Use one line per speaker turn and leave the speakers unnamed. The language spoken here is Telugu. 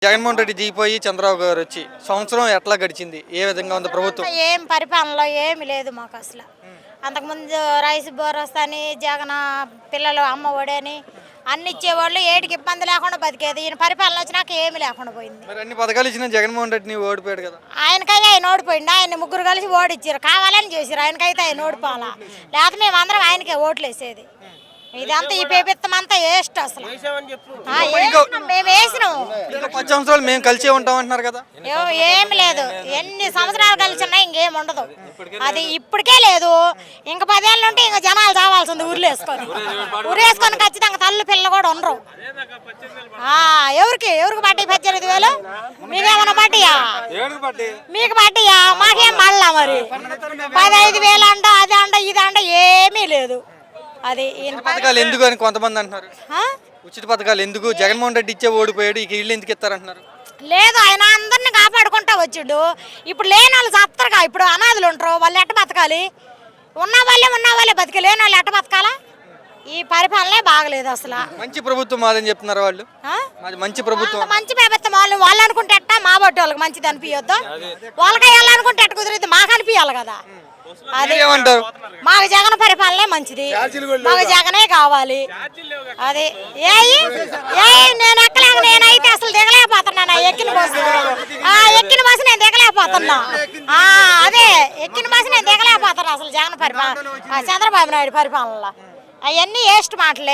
జగన్మోహన్ రెడ్డి దిగిపోయి చంద్రబాబు గారు వచ్చి సంవత్సరం ఎట్లా గడిచింది? ఏ విధంగా ఉంది ప్రభుత్వం?
ఏం పరిపాలనలో ఏమి లేదు మాకు అసలు. అంతకుముందు రైస్ భరోసా అని జగన్ పిల్లలు అమ్మ ఒడని అన్ని ఇచ్చేవాళ్ళు ఏటికి ఇబ్బంది లేకుండా బతికేది. ఈయన పరిపాలన వచ్చినాక ఏమి లేకుండా పోయింది.
మరి అన్ని పథకాలు ఇచ్చిన జగన్మోహన్ రెడ్డిని ఓడిపోయాడు కదా.
ఆయనకైతే ఆయన ఓడిపోయింది. ఆయన ముగ్గురు కలిసి ఓడిచ్చారు, కావాలని చేశారు. ఆయనకైతే ఆయన ఓడిపోవాలా, లేకపోతే మేమందరం ఆయనకే ఓట్లు వేసేది. ఇదంతా ఈ పేపిత్తం అంతా వేస్ట్ అసలు. మేము వేసినాం.
10 సంవత్సరాలు మేము కలిసే ఉంటాం అంటున్నారు కదా.
ఏమి లేదు, ఎన్ని సంవత్సరాలు కలిసి ఉన్నా ఇంకేం ఉండదు. అది ఇప్పటికే లేదు. ఇంక 10 ఏళ్ళు ఉంటే ఇంకా జనాలు చావాల్సింది ఊరేసుకొని ఖచ్చితంగా తల్లి పిల్లలు కూడా ఉండరు. ఎవరికి పట్టి 18,000 మీకేమన్నా పట్టియా? మీకు పట్టియా? మాకేం పడలా. మరి 15,000 అంట, అది అంట, ఇది అంట, ఏమీ లేదు. అది
పథకాలు ఎందుకు అని కొంతమంది అంటున్నారు. ఉచిత పథకాలు ఎందుకు? జగన్మోహన్ రెడ్డి ఇచ్చే ఓడిపోయాడు, ఇక ఇల్లు ఎందుకు ఇస్తారంటున్నారు.
లేదు, ఆయన అందరిని కాపాడుకుంటా వచ్చిండు. ఇప్పుడు లేని వాళ్ళు సత్తరుగా, ఇప్పుడు అనాథులు ఉంటారు, వాళ్ళు ఎట్ట బతకాలి? ఉన్న వాళ్ళే బతికి, లేని వాళ్ళు ఎట్ట బతకాలా? ఈ పరిపాలనే బాగలేదు అసలు.
మంచి ప్రభుత్వం మాదని చెప్తున్నారు వాళ్ళు. మంచి ప్రభుత్వం,
మంచి ప్రభుత్వం వాళ్ళు అనుకుంటే ఎట్టా? మా బట్టి వాళ్ళకి మంచిది అనిపించొద్దు, వాళ్ళకి వెళ్ళాలనుకుంటే ఎట్ట కుదిరిద్ది? మాకు అనిపించాలి కదా. అది మాకు జగన్ పరిపాలనే మంచిది, మాకు జగనే కావాలి. అది నేను ఎక్కలేక, నేనైతే అసలు దిగలేకపోతున్నా. ఎక్కిన బస్సు నేను దిగలేకపోతున్నా. అదే ఎక్కిన బస్సు నేను దిగలేకపోతున్నా అసలు. జగన్ పరిపాలన, చంద్రబాబు నాయుడు పరిపాలనలో అవన్నీ వేస్ట్ మాటలే.